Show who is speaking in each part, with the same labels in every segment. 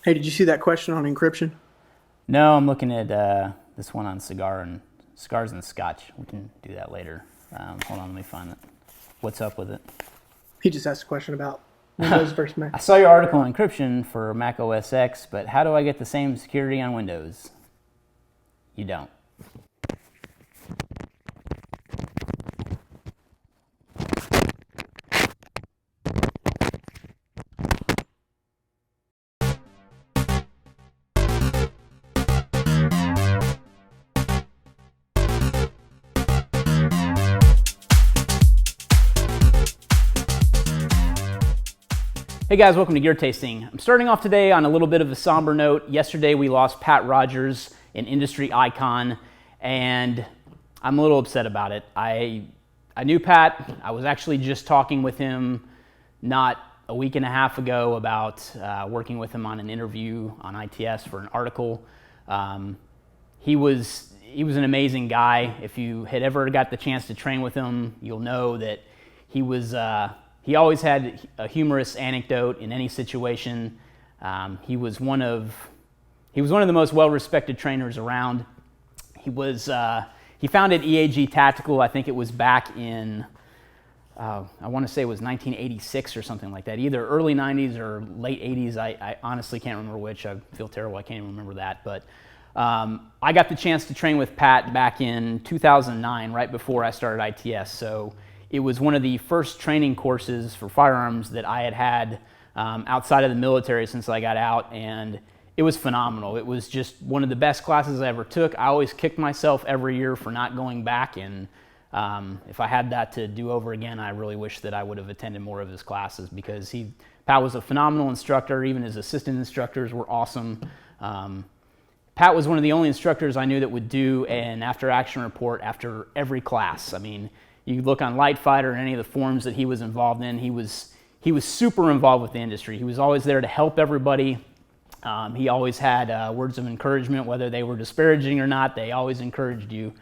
Speaker 1: Hey, did you see that question on encryption?
Speaker 2: No, I'm looking at this one on cigars and scotch. We can do that later. Hold on, let me find it. What's up with it?
Speaker 1: He just asked a question about Windows versus Mac.
Speaker 2: I saw your article on encryption for Mac OS X, but how do I get the same security on Windows? You don't. Hey guys, welcome to Gear Tasting. I'm starting off today on a little bit of a somber note. Yesterday we lost Pat Rogers, an industry icon, and I'm a little upset about it. I knew Pat. I was actually just talking with him not a week and a half ago about working with him on an interview on ITS for an article. He was an amazing guy. If you had ever got the chance to train with him, you'll know that he was. He always had a humorous anecdote in any situation. He was one of the most well-respected trainers around. He founded EAG Tactical. I think it was back in I want to say it was 1986 or something like that, either early 90s or late 80s. I honestly can't remember which. I feel terrible. I can't even remember that. But I got the chance to train with Pat back in 2009, right before I started ITS. So it was one of the first training courses for firearms that I had outside of the military since I got out, and it was phenomenal. It was just one of the best classes I ever took. I always kicked myself every year for not going back, and if I had that to do over again, I really wish that I would have attended more of his classes because Pat was a phenomenal instructor. Even his assistant instructors were awesome. Pat was one of the only instructors I knew that would do an after-action report after every class. I mean, you look on Light Fighter and any of the forums that he was involved in, he was super involved with the industry. He was always there to help everybody. He always had words of encouragement, whether they were disparaging or not. They always encouraged you.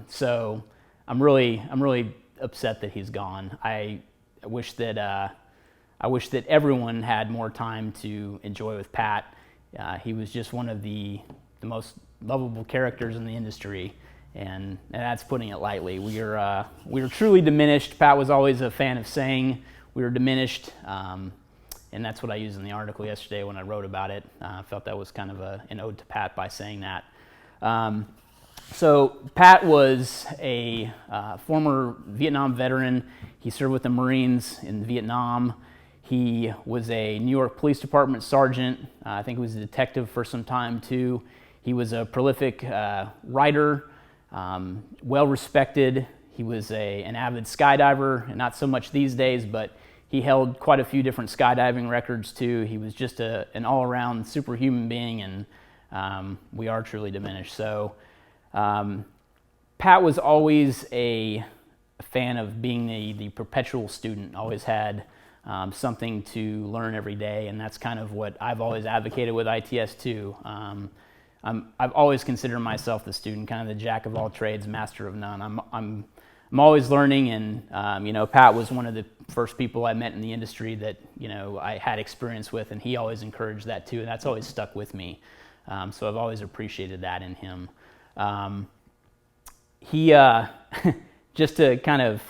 Speaker 2: So I'm really upset that he's gone. I wish that everyone had more time to enjoy with Pat. He was just one of the most lovable characters in the industry. And that's putting it lightly. We were truly diminished. Pat was always a fan of saying we were diminished, and that's what I used in the article yesterday when I wrote about it. I felt that was kind of an ode to Pat by saying that. So Pat was a former Vietnam veteran. He served with the Marines in Vietnam. He was a New York Police Department sergeant. I think he was a detective for some time too. He was a prolific writer. Well respected. He was an avid skydiver, and not so much these days, but he held quite a few different skydiving records too. He was just an all-around superhuman being, and we are truly diminished. So Pat was always a fan of being the perpetual student, always had something to learn every day, and that's kind of what I've always advocated with ITS too. I've always considered myself the student, kind of the jack of all trades, master of none. I'm always learning, and Pat was one of the first people I met in the industry that I had experience with, and he always encouraged that too, and that's always stuck with me. So I've always appreciated that in him. He just to kind of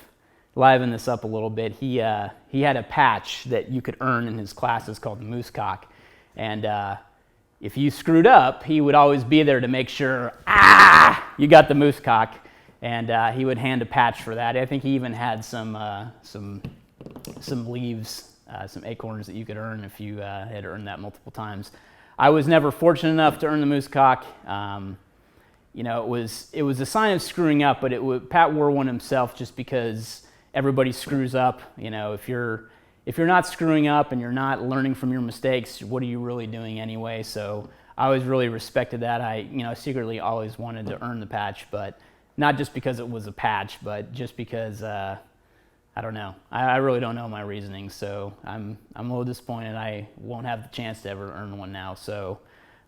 Speaker 2: liven this up a little bit, he had a patch that you could earn in his classes called the moose cock, and if you screwed up, he would always be there to make sure, you got the moose cock, and he would hand a patch for that. I think he even had some leaves, some acorns that you could earn if you had earned that multiple times. I was never fortunate enough to earn the moose cock. It was a sign of screwing up, but Pat wore one himself just because everybody screws up. If you're not screwing up and you're not learning from your mistakes, what are you really doing anyway? So I always really respected that. I secretly always wanted to earn the patch, but not just because it was a patch, but just because I don't know. I really don't know my reasoning. So I'm a little disappointed I won't have the chance to ever earn one now. So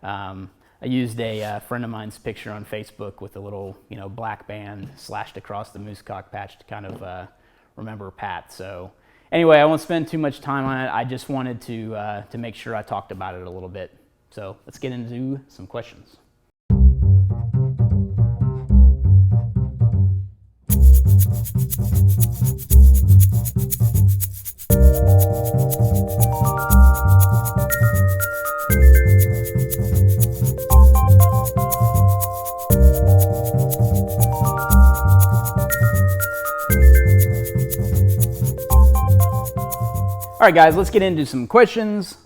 Speaker 2: I used a friend of mine's picture on Facebook with a little black band slashed across the moose cock patch to kind of remember Pat. So. anyway, I won't spend too much time on it. I just wanted to make sure I talked about it a little bit. So let's get into some questions. All right, guys, let's get into some questions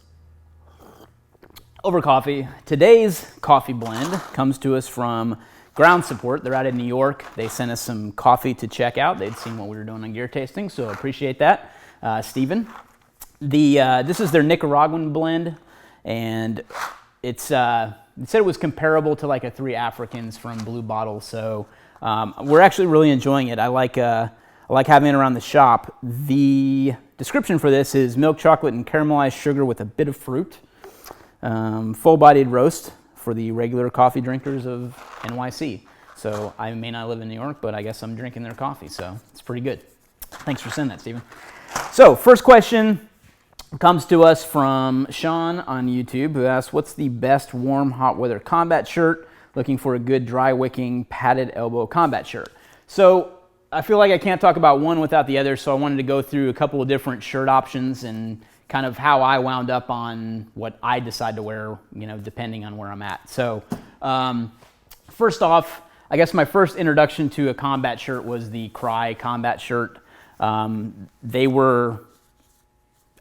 Speaker 2: over coffee. Today's coffee blend comes to us from Ground Support. They're out in New York. They sent us some coffee to check out. They'd seen what we were doing on gear tasting, so I appreciate that, Stephen. This is their Nicaraguan blend, and it said it was comparable to like a Three Africans from Blue Bottle. So we're actually really enjoying it. I like having it around the shop. The description for this is milk chocolate and caramelized sugar with a bit of fruit. Full-bodied roast for the regular coffee drinkers of NYC. So I may not live in New York, but I guess I'm drinking their coffee, so it's pretty good. Thanks for sending that, Stephen. So first question comes to us from Sean on YouTube, who asks, what's the best warm hot weather combat shirt? Looking for a good dry wicking padded elbow combat shirt. So I feel like I can't talk about one without the other, so I wanted to go through a couple of different shirt options and kind of how I wound up on what I decide to wear, depending on where I'm at. So first off, I guess my first introduction to a combat shirt was the Cry combat shirt. They were,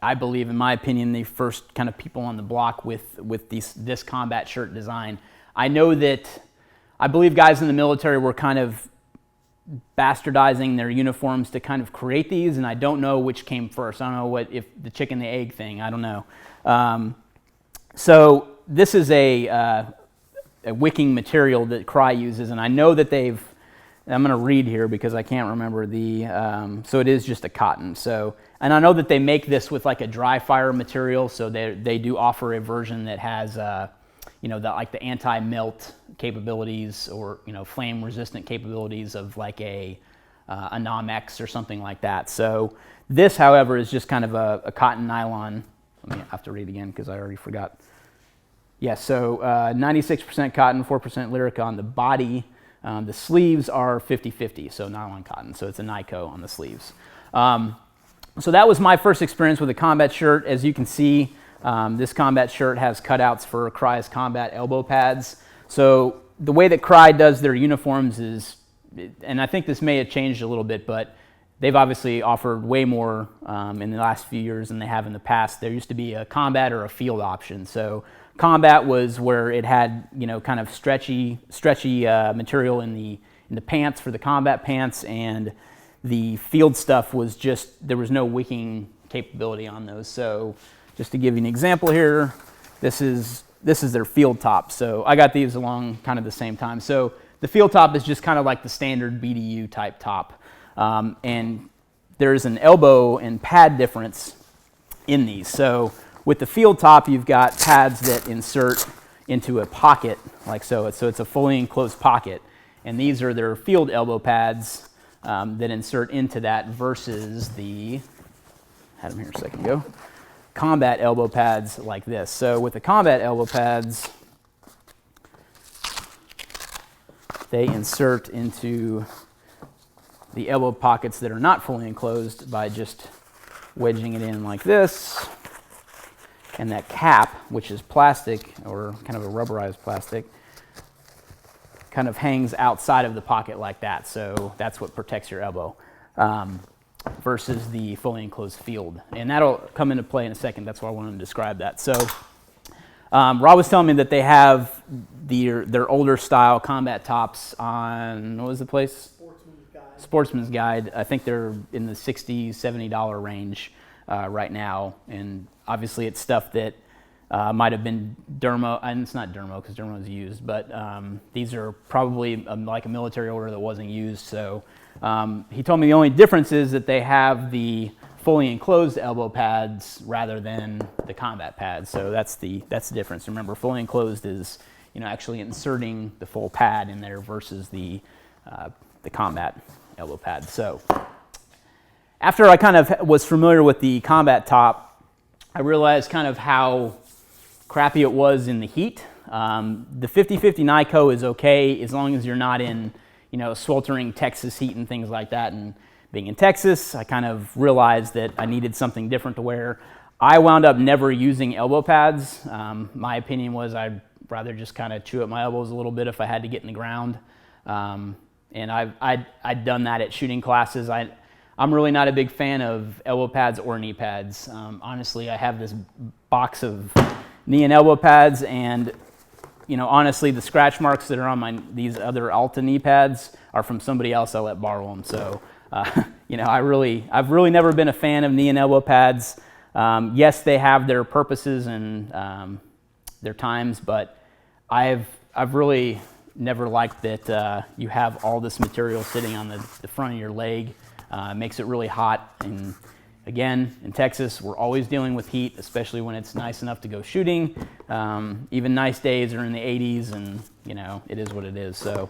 Speaker 2: I believe, in my opinion, the first kind of people on the block with this combat shirt design. I know that I believe guys in the military were kind of bastardizing their uniforms to kind of create these, and I don't know which came first. I don't know if the chicken, the egg thing, I don't know. So this is a wicking material that Cry uses, and I know that I'm going to read here because I can't remember so it is just a cotton. So, and I know that they make this with like a dry fire material, so they do offer a version that has the anti-melt capabilities or flame resistant capabilities of like a Nomex or something like that. So this, however, is just kind of a cotton nylon. Let me have to read again because I already forgot. Yeah, so 96% cotton, 4% Lyrica on the body. The sleeves are 50-50, so nylon cotton. So it's a Nico on the sleeves. So that was my first experience with a combat shirt. As you can see, this combat shirt has cutouts for Cry's combat elbow pads. So the way that Cry does their uniforms is, and I think this may have changed a little bit, but they've obviously offered way more in the last few years than they have in the past. There used to be a combat or a field option. So combat was where it had kind of stretchy material in the pants for the combat pants, and the field stuff was just, there was no wicking capability on those. So just to give you an example here, this is their field top. So I got these along kind of the same time. So the field top is just kind of like the standard BDU type top. And there's an elbow and pad difference in these. So with the field top, you've got pads that insert into a pocket like so. So it's a fully enclosed pocket. And these are their field elbow pads that insert into that versus I had them here a second ago, combat elbow pads like this. So with the combat elbow pads, they insert into the elbow pockets that are not fully enclosed by just wedging it in like this. And that cap, which is plastic or kind of a rubberized plastic, kind of hangs outside of the pocket like that. So that's what protects your elbow. Versus the fully enclosed field. And that'll come into play in a second. That's why I wanted to describe that. So Rob was telling me that they have their older style combat tops on, what was the place? Sportsman's Guide. I think they're in the $60, $70 range right now. And obviously it's stuff that might have been Dermo, and it's not Dermo because Dermo is used, but these are probably like a military order that wasn't used. So he told me the only difference is that they have the fully enclosed elbow pads rather than the combat pads. So that's the difference. Remember, fully enclosed is actually inserting the full pad in there versus the combat elbow pad. So after I kind of was familiar with the combat top, I realized kind of how crappy it was in the heat. The 50/50 Nico is okay as long as you're not in, sweltering Texas heat and things like that. And being in Texas, I kind of realized that I needed something different to wear. I wound up never using elbow pads. My opinion was I'd rather just kind of chew at my elbows a little bit if I had to get in the ground. And I'd done that at shooting classes. I'm really not a big fan of elbow pads or knee pads. Honestly, I have this box of knee and elbow pads, and honestly, the scratch marks that are on these other Alta knee pads are from somebody else I let borrow them. So, I've really never been a fan of knee and elbow pads. Yes, they have their purposes and their times, but I've really never liked that you have all this material sitting on the front of your leg. It makes it really hot. And again, in Texas, we're always dealing with heat, especially when it's nice enough to go shooting. Even nice days are in the 80s, and it is what it is. So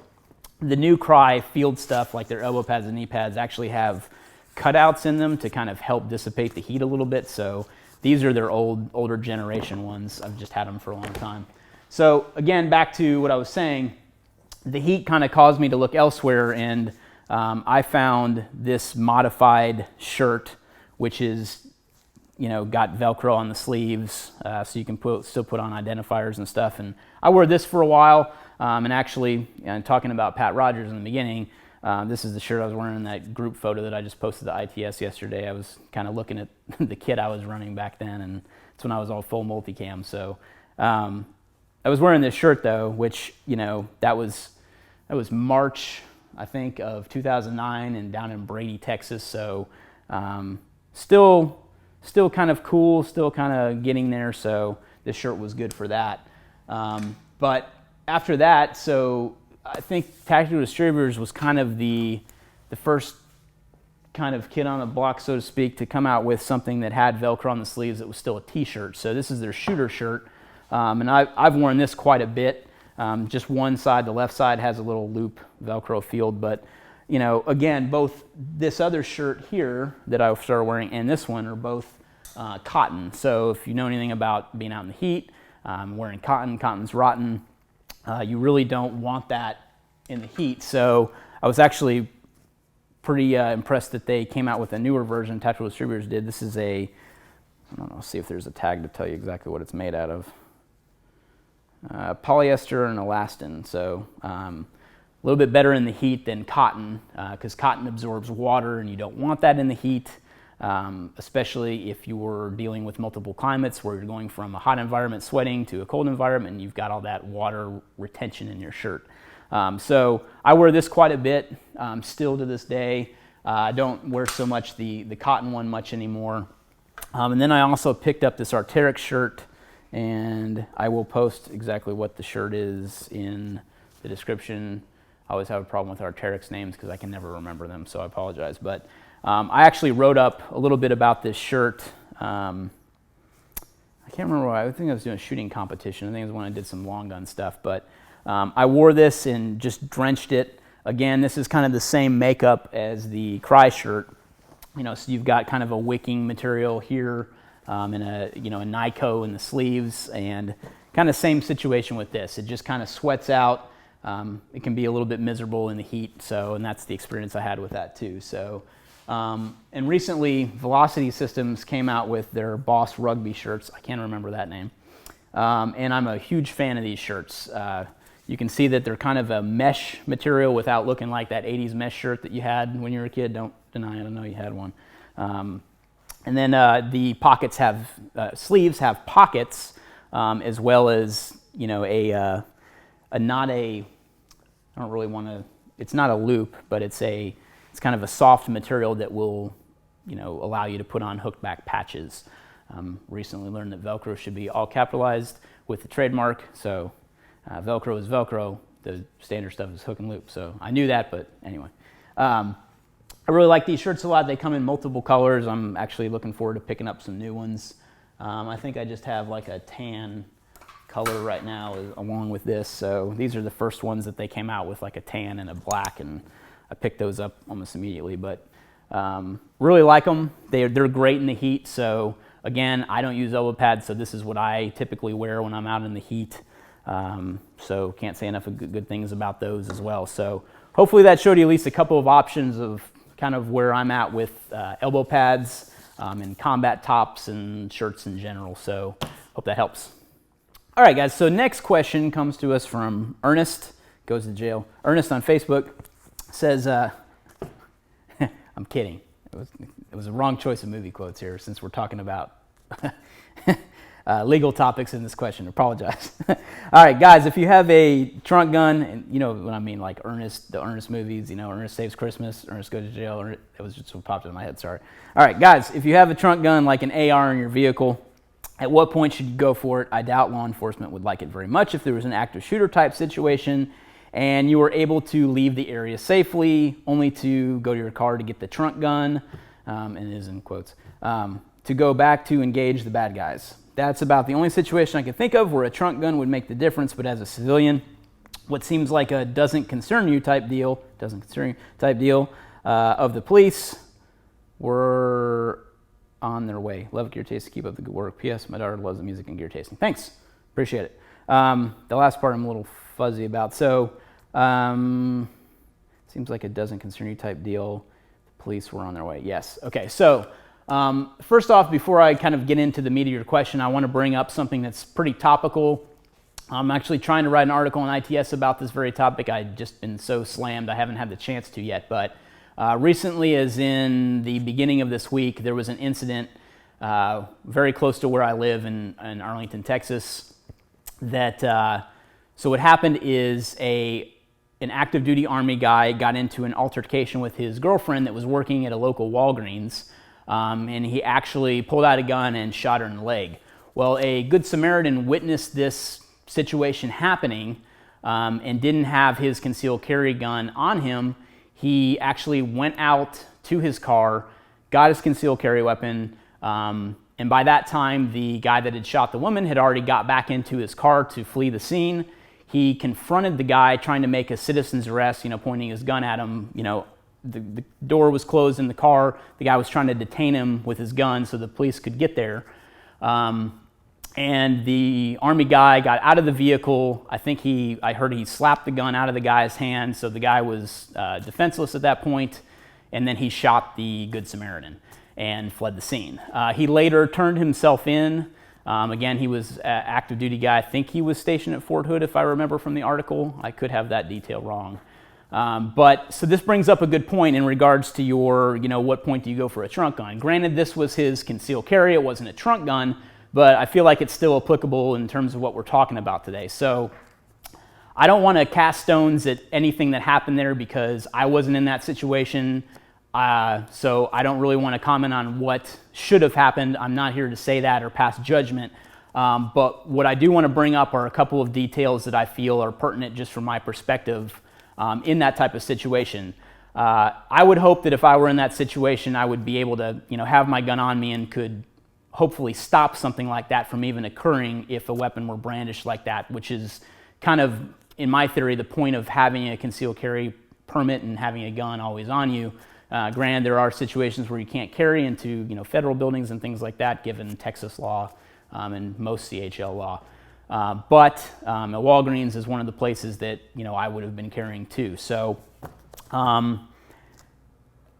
Speaker 2: the new Cry field stuff, like their elbow pads and knee pads, actually have cutouts in them to kind of help dissipate the heat a little bit. So these are their older generation ones. I've just had them for a long time. So again, back to what I was saying, the heat kind of caused me to look elsewhere, and I found this modified shirt, which is, got Velcro on the sleeves, so you can still put on identifiers and stuff. And I wore this for a while, and actually, talking about Pat Rogers in the beginning, this is the shirt I was wearing in that group photo that I just posted to ITS yesterday. I was kind of looking at the kit I was running back then, and it's when I was all full multicam. So I was wearing this shirt though, which that was March, I think, of 2009, and down in Brady, Texas. So still kind of cool, still kind of getting there. So this shirt was good for that. But after that, so I think Tactical Distributors was kind of the first kind of kid on the block, so to speak, to come out with something that had Velcro on the sleeves that was still a t-shirt. So this is their shooter shirt, and I've worn this quite a bit. Just one side, the left side, has a little loop Velcro field, but again, both this other shirt here that I started wearing and this one are both cotton. So if you know anything about being out in the heat, wearing cotton's rotten. You really don't want that in the heat. So I was actually pretty impressed that they came out with a newer version. Tactical Distributors did. This is I don't know, see if there's a tag to tell you exactly what it's made out of. Polyester and elastin. So a little bit better in the heat than cotton, because cotton absorbs water and you don't want that in the heat, especially if you were dealing with multiple climates where you're going from a hot environment sweating to a cold environment and you've got all that water retention in your shirt. So I wear this quite a bit still to this day. I don't wear so much the cotton one much anymore. And then I also picked up this Arc'teryx shirt, and I will post exactly what the shirt is in the description. I always have a problem with Arc'teryx names because I can never remember them, so I apologize. But I actually wrote up a little bit about this shirt. I can't remember why. I think I was doing a shooting competition. I think it was when I did some long gun stuff. But I wore this and just drenched it. Again, this is kind of the same makeup as the Cry shirt. So you've got kind of a wicking material here, and a Nico in the sleeves, and kind of same situation with this. It just kind of sweats out. It can be a little bit miserable in the heat, and that's the experience I had with that too. So, and recently Velocity Systems came out with their Boss Rugby shirts. I can't remember that name. And I'm a huge fan of these shirts. You can see that they're kind of a mesh material without looking like that 80s mesh shirt that you had when you were a kid. Don't deny it, I know you had one. And then the pockets have, sleeves have pockets, as well as, I don't really want to, it's not a loop, but it's kind of a soft material that will, allow you to put on hooked back patches. Recently learned that Velcro should be all capitalized with the trademark, so Velcro is Velcro, the standard stuff is hook and loop. So I knew that, but anyway. I really like these shirts a lot. They come in multiple colors. I'm actually looking forward to picking up some new ones. I think I just have like a tan color right now along with this. So these are the first ones that they came out with, like a tan and a black, and I picked those up almost immediately. But Really like them. They're great in the heat. So again, I don't use elbow pads, so this is what I typically wear when I'm out in the heat. So can't say enough of good things about those as well. So hopefully that showed you at least a couple of options of kind of where I'm at with elbow pads and combat tops and shirts in general. So hope that helps. All right, guys, so next question comes to us from Ernest, goes to jail. Ernest on Facebook says, I'm kidding. It was a wrong choice of movie quotes here since we're talking about legal topics in this question. Apologize. All right, guys, if you have a trunk gun, and you know what I mean, like Ernest, the Ernest movies, Ernest Saves Christmas, Ernest Goes to Jail, it was just what popped in my head, sorry. All right, guys, if you have a trunk gun like an AR in your vehicle, at what point should you go for it? I doubt law enforcement would like it very much if there was an active shooter type situation and you were able to leave the area safely, only to go to your car to get the trunk gun, and it is in quotes, to go back to engage the bad guys. That's about the only situation I can think of where a trunk gun would make the difference, but as a civilian, what seems like a doesn't concern you type deal of the police were on their way. Love gear tasting. Keep up the good work. P.S. My daughter loves the music and gear tasting. Thanks. Appreciate it. The last part I'm a little fuzzy about. So, seems like a doesn't concern you type deal. The police were on their way. Yes. Okay. So, first off, before I kind of get into the meat of your question, I want to bring up something that's pretty topical. I'm actually trying to write an article on ITS about this very topic. I've just been so slammed I haven't had the chance to yet, but recently, as in the beginning of this week, there was an incident very close to where I live in Arlington, Texas, that so what happened is an active duty Army guy got into an altercation with his girlfriend that was working at a local Walgreens, and he actually pulled out a gun and shot her in the leg. Well, a Good Samaritan witnessed this situation happening and didn't have his concealed carry gun on him. He actually went out to his car, got his concealed carry weapon, and by that time, the guy that had shot the woman had already got back into his car to flee the scene. He confronted the guy trying to make a citizen's arrest, pointing his gun at him. The door was closed in the car. The guy was trying to detain him with his gun so the police could get there. And the Army guy got out of the vehicle. I heard he slapped the gun out of the guy's hand, so the guy was defenseless at that point, and then he shot the Good Samaritan and fled the scene. He later turned himself in. Again, he was an active duty guy. I think he was stationed at Fort Hood, if I remember from the article. I could have that detail wrong. So this brings up a good point in regards to your, what point do you go for a trunk gun? Granted, this was his concealed carry. It wasn't a trunk gun, but I feel like it's still applicable in terms of what we're talking about today. So I don't want to cast stones at anything that happened there because I wasn't in that situation. So I don't really want to comment on what should have happened. I'm not here to say that or pass judgment. But what I do want to bring up are a couple of details that I feel are pertinent just from my perspective in that type of situation. I would hope that if I were in that situation, I would be able to, have my gun on me and could hopefully stop something like that from even occurring if a weapon were brandished like that, which is kind of, in my theory, the point of having a concealed carry permit and having a gun always on you. Granted, there are situations where you can't carry into federal buildings and things like that, given Texas law and most CHL law. But a Walgreens is one of the places that I would have been carrying to. So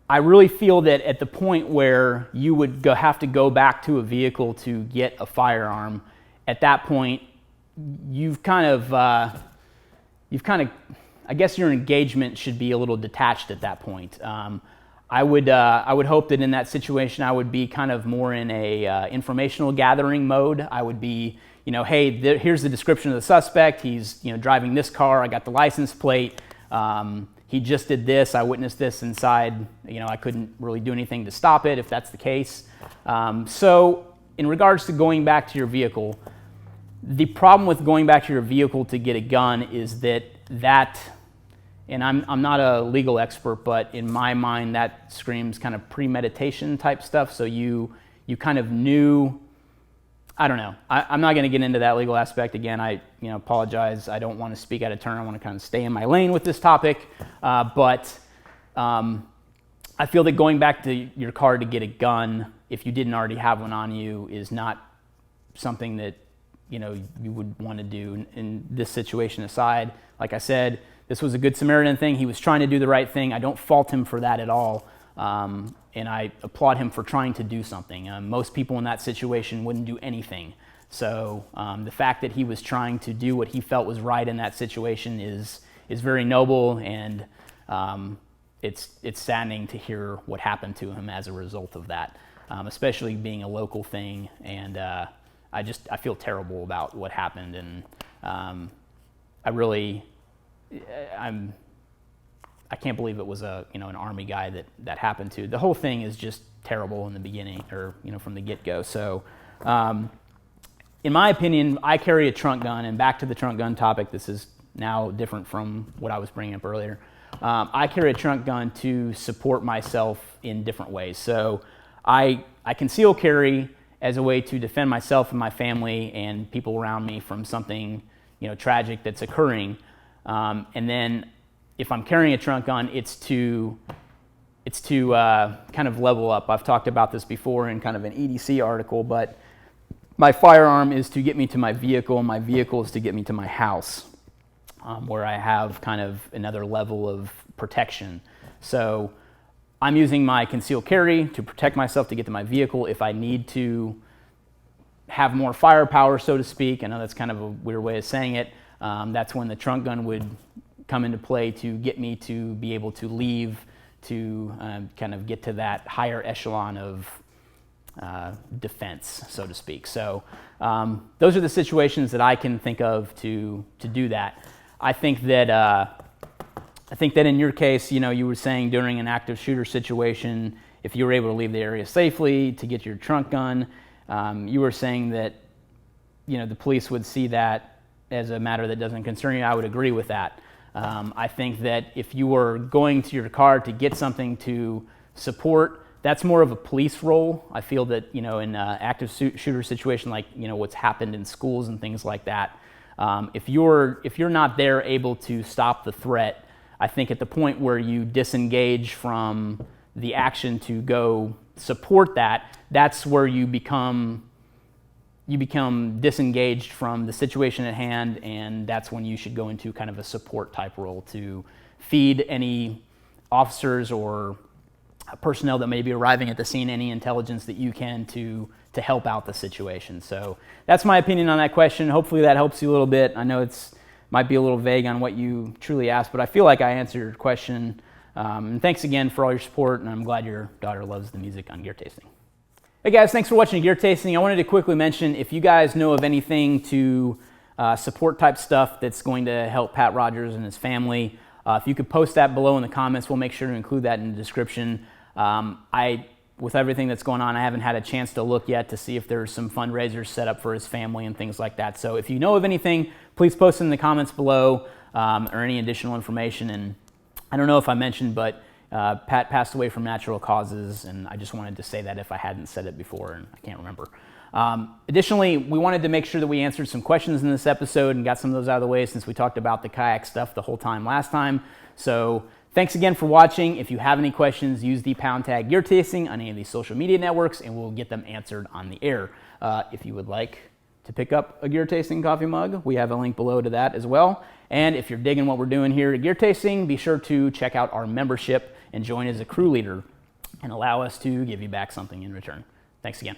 Speaker 2: I really feel that at the point where you would have to go back to a vehicle to get a firearm, at that point you've kind of, I guess your engagement should be a little detached at that point. I would hope that in that situation I would be kind of more in a informational gathering mode. I would be, hey, here's the description of the suspect. He's driving this car. I got the license plate. He just did this. I witnessed this inside. I couldn't really do anything to stop it if that's the case. So in regards to going back to your vehicle, the problem with going back to your vehicle to get a gun is that, and I'm not a legal expert, but in my mind that screams kind of premeditation type stuff. So you kind of knew, I don't know. I'm not going to get into that legal aspect again. I apologize. I don't want to speak out of turn. I want to kind of stay in my lane with this topic. But I feel that going back to your car to get a gun, if you didn't already have one on you, is not something that you would want to do. In this situation aside, like I said, this was a Good Samaritan thing. He was trying to do the right thing. I don't fault him for that at all. And I applaud him for trying to do something. Most people in that situation wouldn't do anything. So the fact that he was trying to do what he felt was right in that situation is very noble, and it's saddening to hear what happened to him as a result of that, especially being a local thing. And I feel terrible about what happened, and I can't believe it was an Army guy that happened to. The whole thing is just terrible in the beginning, or from the get-go. So, in my opinion, I carry a trunk gun, and back to the trunk gun topic. This is now different from what I was bringing up earlier. I carry a trunk gun to support myself in different ways. So, I conceal carry as a way to defend myself and my family and people around me from something tragic that's occurring, and then if I'm carrying a trunk gun, it's to kind of level up. I've talked about this before in kind of an EDC article, but my firearm is to get me to my vehicle, and my vehicle is to get me to my house, where I have kind of another level of protection. So I'm using my concealed carry to protect myself to get to my vehicle. If I need to have more firepower, so to speak, I know that's kind of a weird way of saying it, that's when the trunk gun would come into play to get me to be able to leave, to kind of get to that higher echelon of defense, so to speak. So those are the situations that I can think of to do that. I think that in your case, you were saying during an active shooter situation, if you were able to leave the area safely to get your trunk gun, you were saying that the police would see that as a matter that doesn't concern you. I would agree with that. I think that if you were going to your car to get something to support, that's more of a police role. I feel that in an active shooter situation like what's happened in schools and things like that, if you're not there able to stop the threat, I think at the point where you disengage from the action to go support that, that's where you become disengaged from the situation at hand, and that's when you should go into kind of a support type role to feed any officers or personnel that may be arriving at the scene any intelligence that you can to help out the situation. So that's my opinion on that question. Hopefully that helps you a little bit. I know it's might be a little vague on what you truly asked, but I feel like I answered your question. And thanks again for all your support, and I'm glad your daughter loves the music on Gear Tasting. Hey guys, thanks for watching Gear Tasting. I wanted to quickly mention, if you guys know of anything to support type stuff that's going to help Pat Rogers and his family, if you could post that below in the comments, we'll make sure to include that in the description. With everything that's going on, I haven't had a chance to look yet to see if there's some fundraisers set up for his family and things like that. So if you know of anything, please post in the comments below, or any additional information. And I don't know if I mentioned, but Pat passed away from natural causes, and I just wanted to say that if I hadn't said it before, and I can't remember. Additionally, we wanted to make sure that we answered some questions in this episode and got some of those out of the way, since we talked about the kayak stuff the whole time last time. So thanks again for watching. If you have any questions, use the # Gear Tasting on any of these social media networks, and we'll get them answered on the air. If you would like to pick up a Gear Tasting coffee mug, we have a link below to that as well. And if you're digging what we're doing here at Gear Tasting, be sure to check out our membership and join as a crew leader and allow us to give you back something in return. Thanks again.